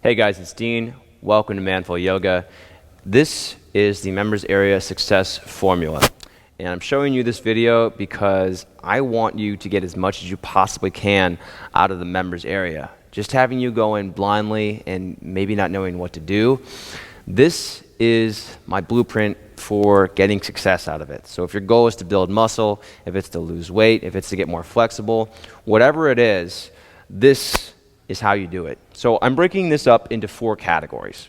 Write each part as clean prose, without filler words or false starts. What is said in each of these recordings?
Hey guys, it's Dean. Welcome to Manful Yoga. This is the members area success formula. And I'm showing you this video because I want you to get as much as you possibly can out of the members area. Just having you go in blindly and maybe not knowing what to do, this is my blueprint for getting success out of it. So if your goal is to build muscle, if it's to lose weight, if it's to get more flexible, whatever it is, this is how you do it. So I'm breaking this up into 4 categories.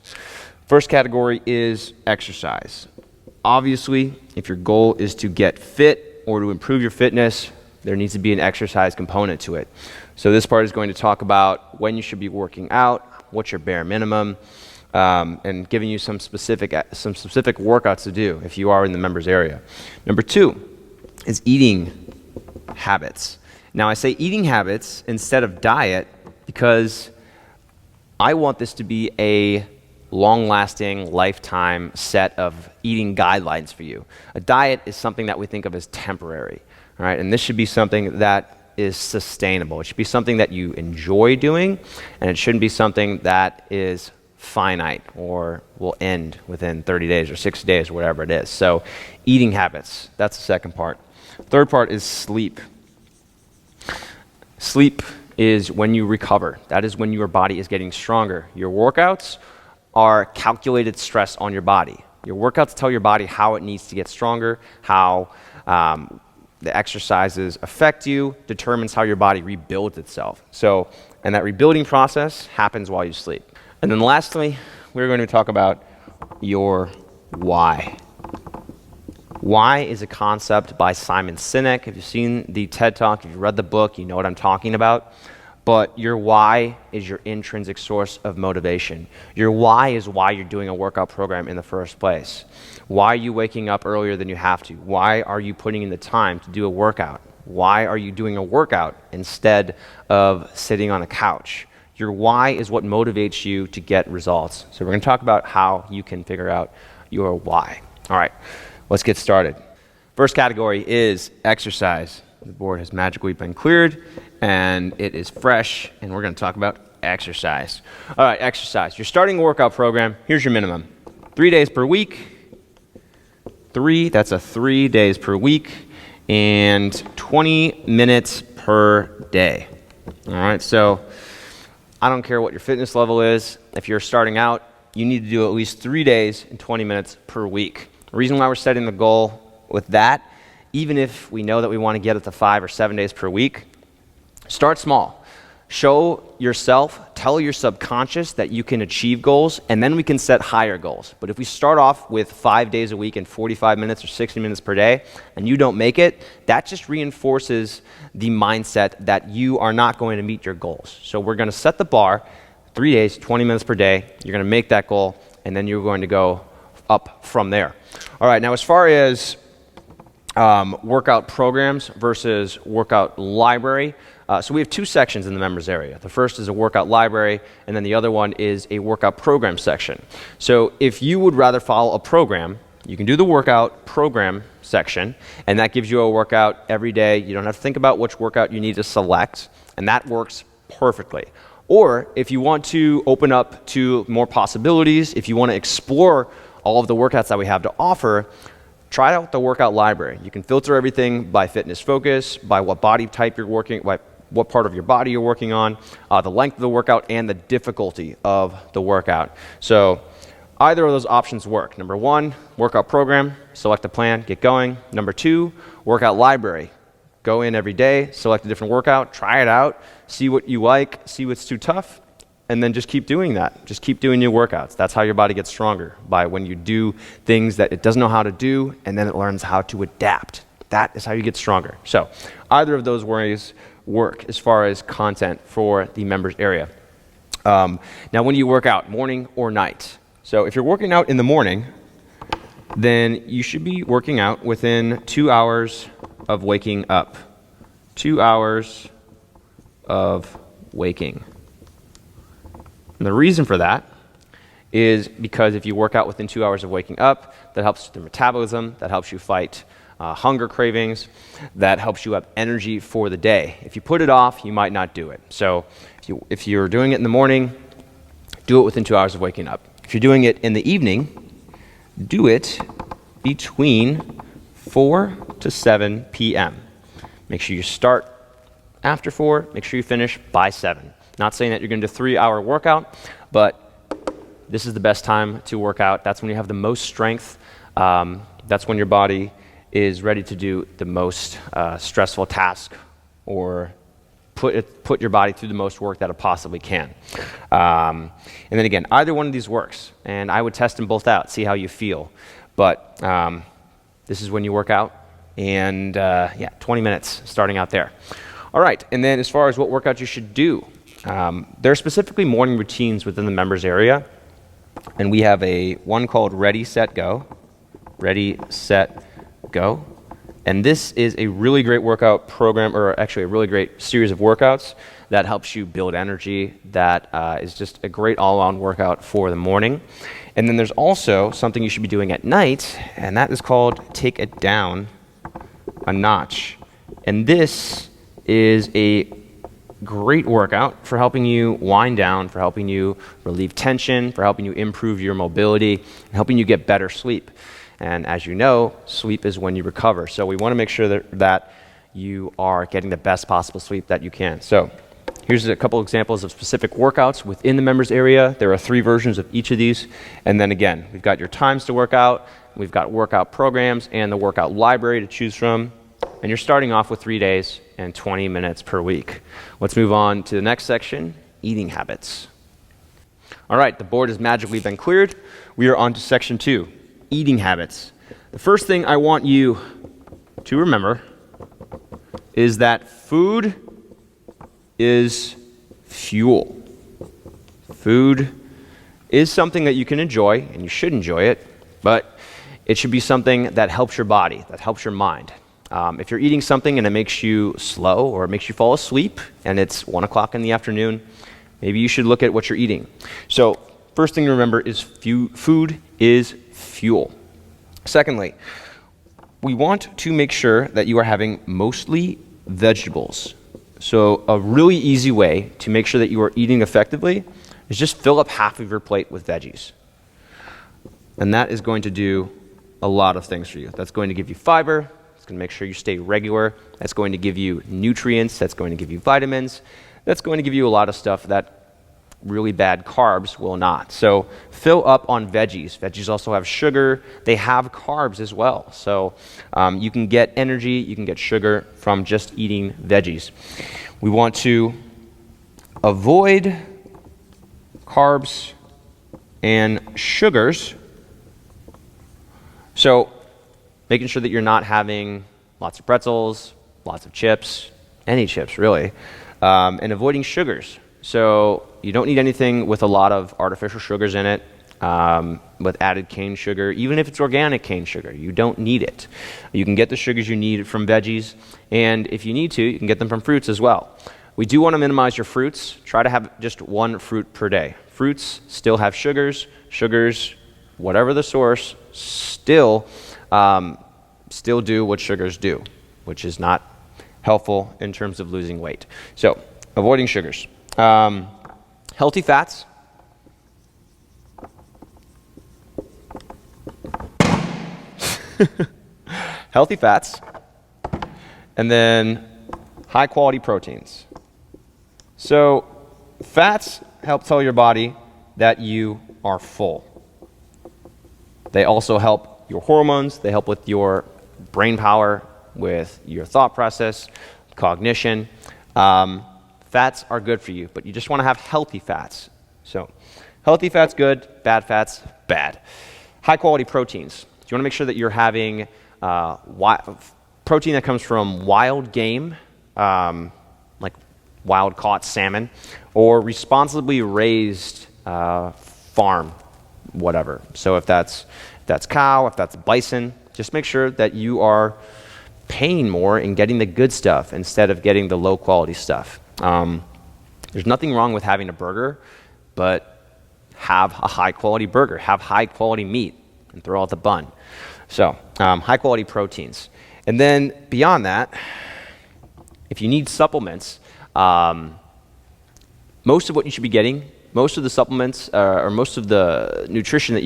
First category is exercise. Obviously, if your goal is to get fit or to improve your fitness, there needs to be an exercise component to it. So this part is going to talk about when you should be working out, what's your bare minimum, and giving you some specific workouts to do if you are in the members area. Number 2 is eating habits. Now I say eating habits instead of diet because I want this to be a long-lasting, lifetime set of eating guidelines for you. A diet is something that we think of as temporary, all right? And this should be something that is sustainable. It should be something that you enjoy doing, and it shouldn't be something that is finite or will end within 30 days or 60 days or whatever it is. So eating habits, that's the second part. Third part is sleep. Sleep is when you recover. That is when your body is getting stronger. Your workouts are calculated stress on your body. Your workouts tell your body how it needs to get stronger, how the exercises affect you, determines how your body rebuilds itself. So, and that rebuilding process happens while you sleep. And then lastly, we're going to talk about your why. Why is a concept by Simon Sinek. If you've seen the TED Talk, if you've read the book, you know what I'm talking about. But your why is your intrinsic source of motivation. Your why is why you're doing a workout program in the first place. Why are you waking up earlier than you have to? Why are you putting in the time to do a workout? Why are you doing a workout instead of sitting on a couch? Your why is what motivates you to get results. So we're going to talk about how you can figure out your why. All right. Let's get started. First category is exercise. The board has magically been cleared, and it is fresh, and we're going to talk about exercise. All right, exercise. You're starting a workout program. Here's your minimum. 3 days per week. That's 3 days per week, and 20 minutes per day. All right, so I don't care what your fitness level is. If you're starting out, you need to do at least 3 days and 20 minutes per week. The reason why we're setting the goal with that, even if we know that we want to get it to 5 or 7 days per week, start small. Show yourself, tell your subconscious that you can achieve goals, and then we can set higher goals. But if we start off with 5 days a week and 45 minutes or 60 minutes per day, and you don't make it, that just reinforces the mindset that you are not going to meet your goals. So we're going to set the bar, 3 days, 20 minutes per day. You're going to make that goal, and then you're going to go up from there. All right, now as far as workout programs versus workout library, so we have 2 sections in the members area. The first is a workout library, and then the other one is a workout program section. So if you would rather follow a program, you can do the workout program section, and that gives you a workout every day. You don't have to think about which workout you need to select, and that works perfectly. Or if you want to open up to more possibilities, if you want to explore all of the workouts that we have to offer, try out the workout library. You can filter everything by fitness focus, by what body type you're working, by what part of your body you're working on, the length of the workout, and the difficulty of the workout. So either of those options work. Number 1, workout program, select a plan, get going. Number 2, workout library. Go in every day, select a different workout, try it out, see what you like, see what's too tough, and then just keep doing that. Just keep doing new workouts. That's how your body gets stronger, by when you do things that it doesn't know how to do, and then it learns how to adapt. That is how you get stronger. So either of those ways work as far as content for the members area. Now, when do you work out, morning or night? So if you're working out in the morning, then you should be working out within 2 hours of waking up. 2 hours of waking. And the reason for that is because if you work out within 2 hours of waking up, that helps with your metabolism, that helps you fight hunger cravings, that helps you have energy for the day. If you put it off, you might not do it. So if you're doing it in the morning, do it within 2 hours of waking up. If you're doing it in the evening, do it between 4 to 7 p.m. Make sure you start after 4, make sure you finish by 7. Not saying that you're going to do a 3-hour workout, but this is the best time to work out. That's when you have the most strength. That's when your body is ready to do the most stressful task or put your body through the most work that it possibly can. And then again, either one of these works, and I would test them both out, see how you feel. But this is when you work out, and 20 minutes starting out there. All right, and then as far as what workout you should do, there are specifically morning routines within the members area, and we have one called Ready, Set, Go. Ready, Set, Go. And this is a really great workout program, or actually a really great series of workouts that helps you build energy, that is just a great all-around workout for the morning. And then there's also something you should be doing at night, and that is called Take It Down a Notch. And this is a great workout for helping you wind down, for helping you relieve tension, for helping you improve your mobility, and helping you get better sleep. And as you know, sleep is when you recover. So we want to make sure that you are getting the best possible sleep that you can. So here's a couple examples of specific workouts within the members area. There are 3 versions of each of these. And then again, we've got your times to work out, we've got workout programs and the workout library to choose from. And you're starting off with 3 days and 20 minutes per week. Let's move on to the next section, eating habits. All right, the board has magically been cleared. We are on to section 2. Eating habits. The first thing I want you to remember is that food is fuel. Food is something that you can enjoy, and you should enjoy it, but it should be something that helps your body, that helps your mind. If you're eating something and it makes you slow or it makes you fall asleep and it's 1 o'clock in the afternoon, maybe you should look at what you're eating. So first thing to remember is food is fuel. Secondly, we want to make sure that you are having mostly vegetables. So a really easy way to make sure that you are eating effectively is just fill up half of your plate with veggies. And that is going to do a lot of things for you. That's going to give you fiber. It's going to make sure you stay regular. That's going to give you nutrients. That's going to give you vitamins. That's going to give you a lot of stuff that really bad carbs will not. So fill up on veggies. Veggies also have sugar. They have carbs as well. So you can get energy, you can get sugar from just eating veggies. We want to avoid carbs and sugars. So making sure that you're not having lots of pretzels, lots of chips, any chips really, and avoiding sugars. So you don't need anything with a lot of artificial sugars in it, with added cane sugar, even if it's organic cane sugar. You don't need it. You can get the sugars you need from veggies, and if you need to, you can get them from fruits as well. We do want to minimize your fruits. Try to have just 1 fruit per day. Fruits still have sugars. Sugars, whatever the source, still do what sugars do, which is not helpful in terms of losing weight. So avoiding sugars. Healthy fats. Healthy fats. And then high quality proteins. So fats help tell your body that you are full. They also help your hormones. They help with your brain power, with your thought process, cognition. Fats are good for you, but you just want to have healthy fats. So healthy fats, good. Bad fats, bad. High quality proteins. You want to make sure that you're having protein that comes from wild game, like wild caught salmon, or responsibly raised farm, whatever. So if that's cow, if that's bison, just make sure that you are paying more and getting the good stuff instead of getting the low quality stuff. There's nothing wrong with having a burger, but have a high quality burger, have high quality meat, and throw out the bun. So high quality proteins. And then beyond that, if you need supplements, most of what you should be getting most of the supplements or most of the nutrition that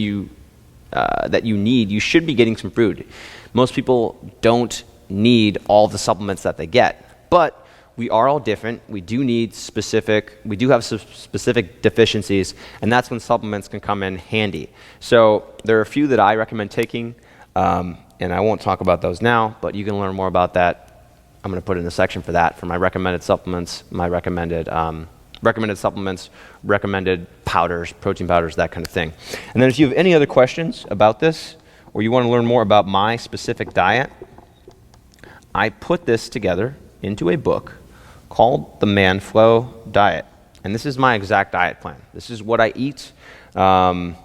you need, you should be getting some food. Most people don't need all the supplements that they get, but we are all different. We do have some specific deficiencies, and that's when supplements can come in handy. So there are a few that I recommend taking, and I won't talk about those now, but you can learn more about that. I'm going to put in a section for that, for my recommended supplements, my recommended supplements, recommended powders, protein powders, that kind of thing. And then if you have any other questions about this, or you want to learn more about my specific diet, I put this together into a book called the ManFlow Diet. And this is my exact diet plan. This is what I eat on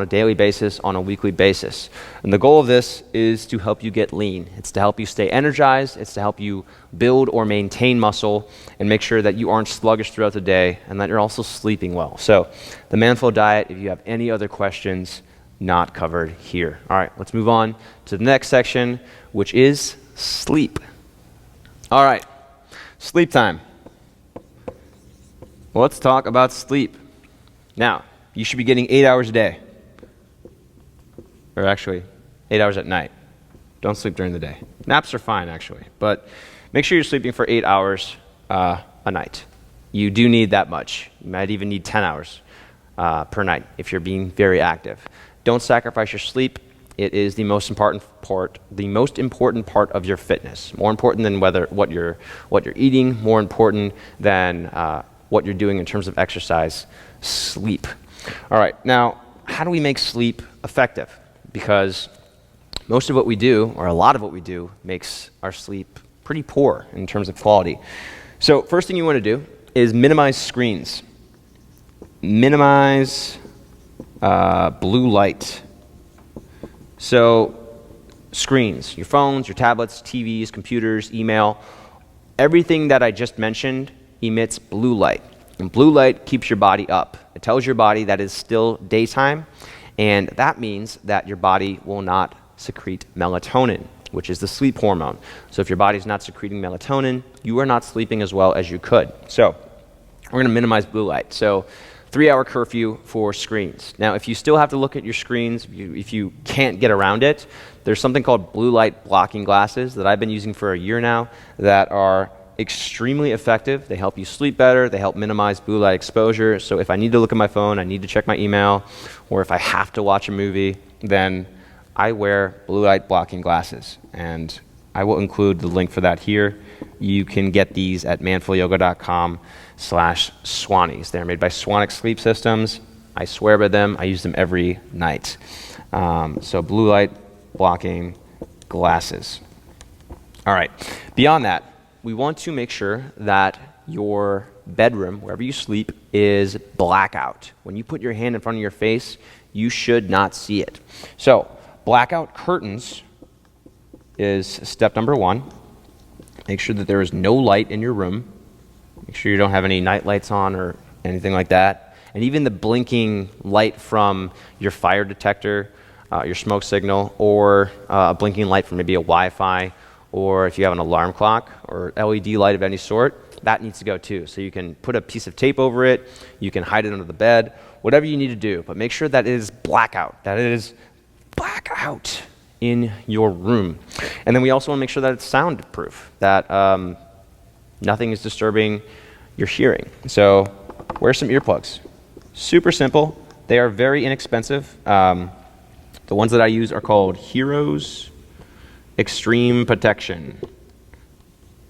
a daily basis, on a weekly basis. And the goal of this is to help you get lean. It's to help you stay energized. It's to help you build or maintain muscle and make sure that you aren't sluggish throughout the day and that you're also sleeping well. So the ManFlow Diet, if you have any other questions, not covered here. All right, let's move on to the next section, which is sleep. All right. Sleep time. Well, let's talk about sleep. Now, you should be getting 8 hours a day. Or actually, 8 hours at night. Don't sleep during the day. Naps are fine, actually. But make sure you're sleeping for 8 hours a night. You do need that much. You might even need 10 hours per night if you're being very active. Don't sacrifice your sleep. It is the most important part of your fitness. More important than what you're eating. More important than what you're doing in terms of exercise. Sleep. All right. Now, how do we make sleep effective? Because most of what we do, or a lot of what we do, makes our sleep pretty poor in terms of quality. So, first thing you want to do is minimize screens. Minimize blue light. So screens, your phones, your tablets, TVs, computers, email, everything that I just mentioned emits blue light. And blue light keeps your body up. It tells your body that it's still daytime, and that means that your body will not secrete melatonin, which is the sleep hormone. So if your body's not secreting melatonin, you are not sleeping as well as you could. So we're going to minimize blue light. So 3-hour curfew for screens. Now, if you still have to look at your screens, if you can't get around it, there's something called blue light blocking glasses that I've been using for a year now that are extremely effective. They help you sleep better. They help minimize blue light exposure. So if I need to look at my phone, I need to check my email, or if I have to watch a movie, then I wear blue light blocking glasses. And I will include the link for that here. You can get these at manfulyoga.com/Swannies. They're made by Swannick Sleep Systems. I swear by them. I use them every night. So blue light blocking glasses. All right. Beyond that, we want to make sure that your bedroom, wherever you sleep, is blackout. When you put your hand in front of your face, you should not see it. So blackout curtains is step number 1. Make sure that there is no light in your room. Make sure you don't have any night lights on or anything like that. And even the blinking light from your fire detector, your smoke signal, or a blinking light from maybe a Wi-Fi, or if you have an alarm clock or LED light of any sort, that needs to go too. So you can put a piece of tape over it, you can hide it under the bed, whatever you need to do, but make sure that it is blackout, in your room. And then we also want to make sure that it's soundproof, that nothing is disturbing your hearing. So wear some earplugs. Super simple. They are very inexpensive. The ones that I use are called Heroes Extreme Protection.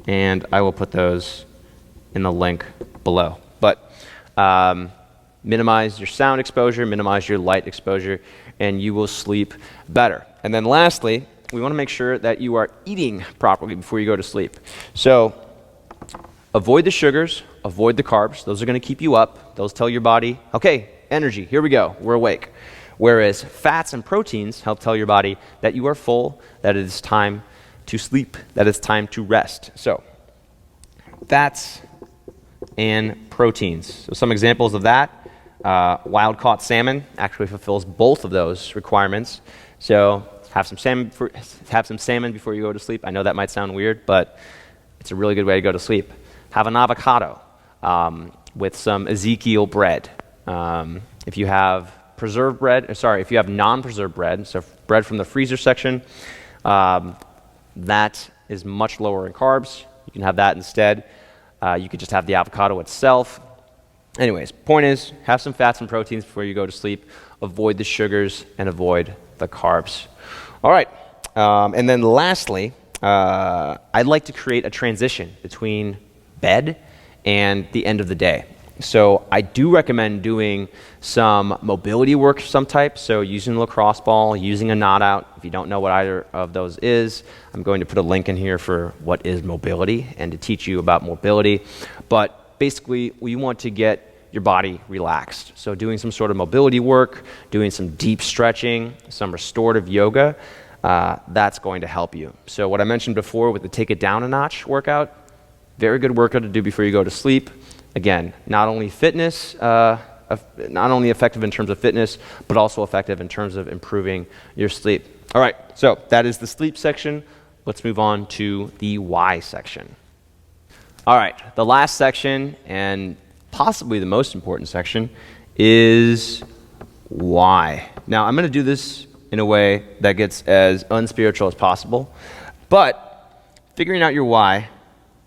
And I will put those in the link below. But minimize your sound exposure, minimize your light exposure, and you will sleep better. And then lastly, we want to make sure that you are eating properly before you go to sleep. So avoid the sugars, avoid the carbs. Those are going to keep you up. Those tell your body, okay, energy, here we go, we're awake. Whereas fats and proteins help tell your body that you are full, that it is time to sleep, that it's time to rest. So fats and proteins. So some examples of that. Wild-caught salmon actually fulfills both of those requirements. So have some salmon before you go to sleep. I know that might sound weird, but it's a really good way to go to sleep. Have an avocado with some Ezekiel bread. If you have preserved bread, if you have non-preserved bread, so bread from the freezer section, that is much lower in carbs. You can have that instead. You could just have the avocado itself. Anyways, point is, have some fats and proteins before you go to sleep. Avoid the sugars and avoid the carbs. All right, and then lastly, I'd like to create a transition between bed and the end of the day. So I do recommend doing some mobility work of some type, so using a lacrosse ball, using a knot out. If you don't know what either of those is, I'm going to put a link in here for what is mobility and to teach you about mobility. But basically, we want to get your body relaxed. So doing some sort of mobility work, doing some deep stretching, some restorative yoga, that's going to help you. So what I mentioned before with the take it down a notch workout, very good workout to do before you go to sleep. Again, not only effective in terms of fitness, but also effective in terms of improving your sleep. All right, so that is the sleep section. Let's move on to the why section. All right, the last section, and possibly the most important section, is why. Now, I'm going to do this in a way that gets as unspiritual as possible, but figuring out your why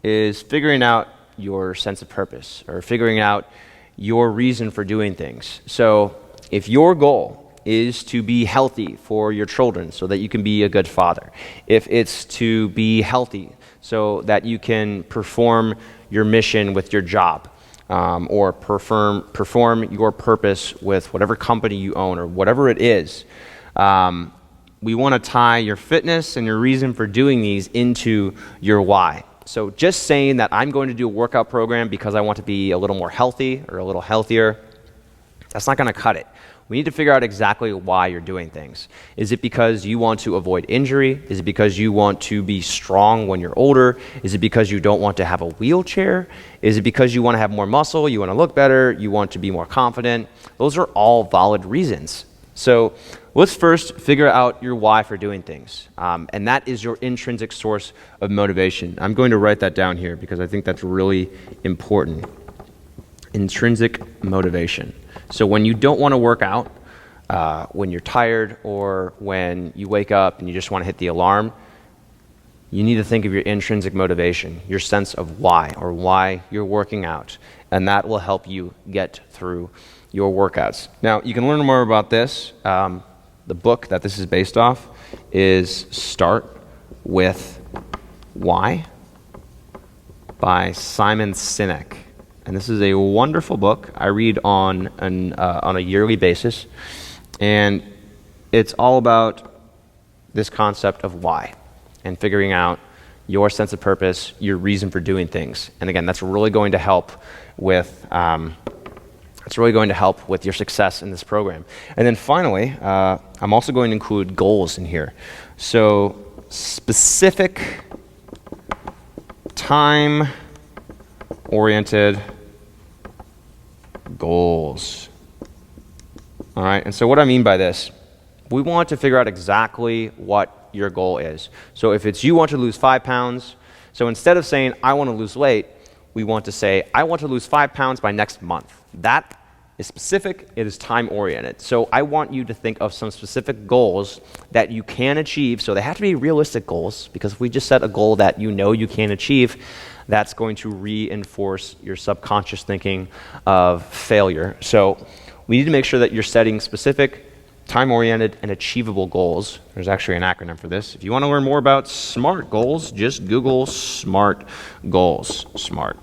is figuring out your sense of purpose, or figuring out your reason for doing things. So if your goal is to be healthy for your children so that you can be a good father, if it's to be healthy so that you can perform your mission with your job, or perform your purpose with whatever company you own or whatever it is, we want to tie your fitness and your reason for doing these into your why. So just saying that I'm going to do a workout program because I want to be a little more healthy or a little healthier, that's not going to cut it. We need to figure out exactly why you're doing things. Is it because you want to avoid injury? Is it because you want to be strong when you're older? Is it because you don't want to have a wheelchair? Is it because you want to have more muscle, you want to look better, you want to be more confident? Those are all valid reasons. So let's first figure out your why for doing things. And that is your intrinsic source of motivation. I'm going to write that down here because I think that's really important. Intrinsic motivation. So when you don't want to work out, when you're tired, or when you wake up and you just want to hit the alarm, you need to think of your intrinsic motivation, your sense of why, or why you're working out. And that will help you get through your workouts. Now, you can learn more about this. The book that this is based off is Start With Why by Simon Sinek. And this is a wonderful book I read on a yearly basis. And it's all about this concept of why and figuring out your sense of purpose, your reason for doing things. And again, that's really going to help with your success in this program. And then finally, I'm also going to include goals in here. So specific, time-oriented goals. All right, and so what I mean by this, we want to figure out exactly what your goal is. So if it's you want to lose 5 pounds, so instead of saying, I want to lose weight, we want to say, I want to lose 5 pounds by next month. That is specific, it is time-oriented. So I want you to think of some specific goals that you can achieve. So they have to be realistic goals, because if we just set a goal that you know you can achieve, that's going to reinforce your subconscious thinking of failure. So we need to make sure that you're setting specific, time-oriented, and achievable goals. There's actually an acronym for this. If you want to learn more about SMART goals, just Google SMART goals. SMART.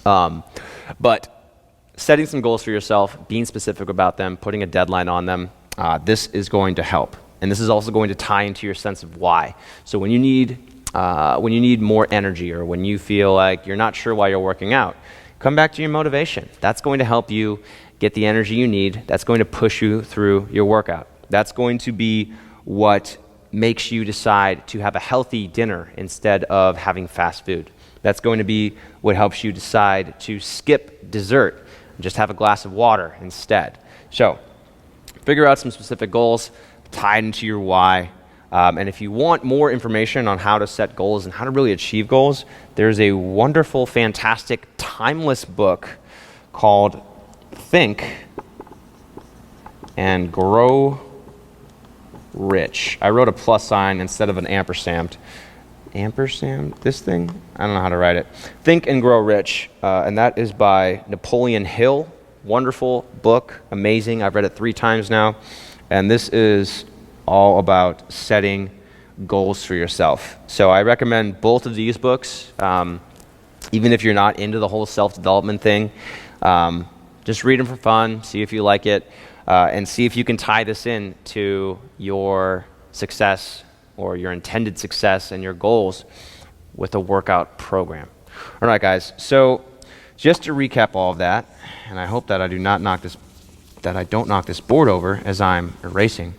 But setting some goals for yourself, being specific about them, putting a deadline on them, this is going to help. And this is also going to tie into your sense of why. So when you need more energy, or when you feel like you're not sure why you're working out, come back to your motivation. That's going to help you get the energy you need. That's going to push you through your workout. That's going to be what makes you decide to have a healthy dinner instead of having fast food. That's going to be what helps you decide to skip dessert and just have a glass of water instead. So figure out some specific goals tied into your why. And if you want more information on how to set goals and how to really achieve goals, there's a wonderful, fantastic, timeless book called Think and Grow Rich. I wrote a plus sign instead of an ampersand. Ampersand? This thing? I don't know how to write it. Think and Grow Rich, and that is by Napoleon Hill. Wonderful book, amazing. I've read it 3 times now, and this is all about setting goals for yourself. So I recommend both of these books, even if you're not into the whole self-development thing. Just read them for fun, see if you like it, and see if you can tie this in to your success or your intended success and your goals with a workout program. All right, guys. So just to recap all of that, and I hope that I don't knock this board over as I'm erasing.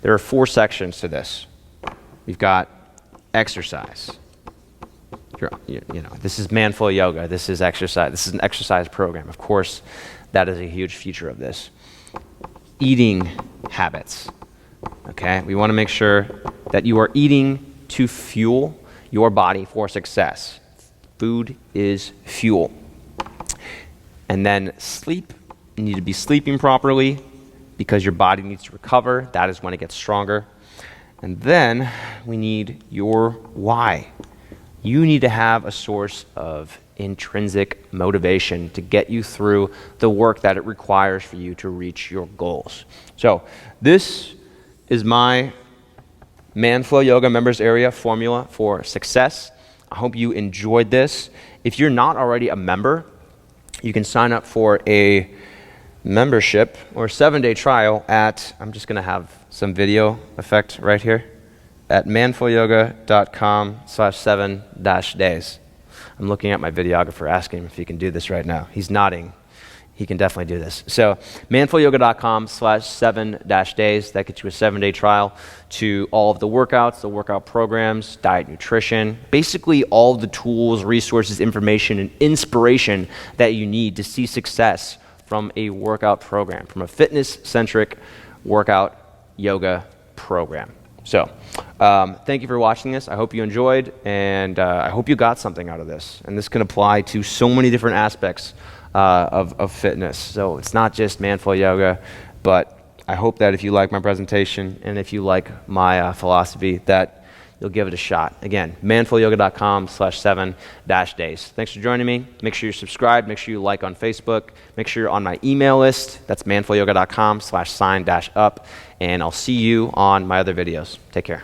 There are 4 sections to this. We've got exercise. This is Manful Yoga. This is exercise. This is an exercise program. Of course, that is a huge feature of this. Eating habits. Okay, we want to make sure that you are eating to fuel your body for success. Food is fuel. And then sleep. You need to be sleeping properly because your body needs to recover. That is when it gets stronger. And then we need your why. You need to have a source of intrinsic motivation to get you through the work that it requires for you to reach your goals. So this is my Manflow Yoga members area formula for success. I hope you enjoyed this. If you're not already a member, you can sign up for a membership or 7-day trial at, I'm just going to have some video effect right here, at manfulyoga.com/7-days. I'm looking at my videographer, asking him if he can do this right now. He's nodding. He can definitely do this. So manfulyoga.com/7-days. That gets you a 7-day trial to all of the workouts, the workout programs, diet, nutrition, basically all of the tools, resources, information, and inspiration that you need to see success from a workout program, from a fitness-centric workout yoga program. So thank you for watching this. I hope you enjoyed, and I hope you got something out of this. And this can apply to so many different aspects of fitness. So it's not just Manful Yoga, but I hope that if you like my presentation and if you like my philosophy, that you'll give it a shot. Again, manfulyoga.com/7-days. Thanks for joining me. Make sure you're subscribed. Make sure you like on Facebook. Make sure you're on my email list. That's manfulyoga.com/sign-up. And I'll see you on my other videos. Take care.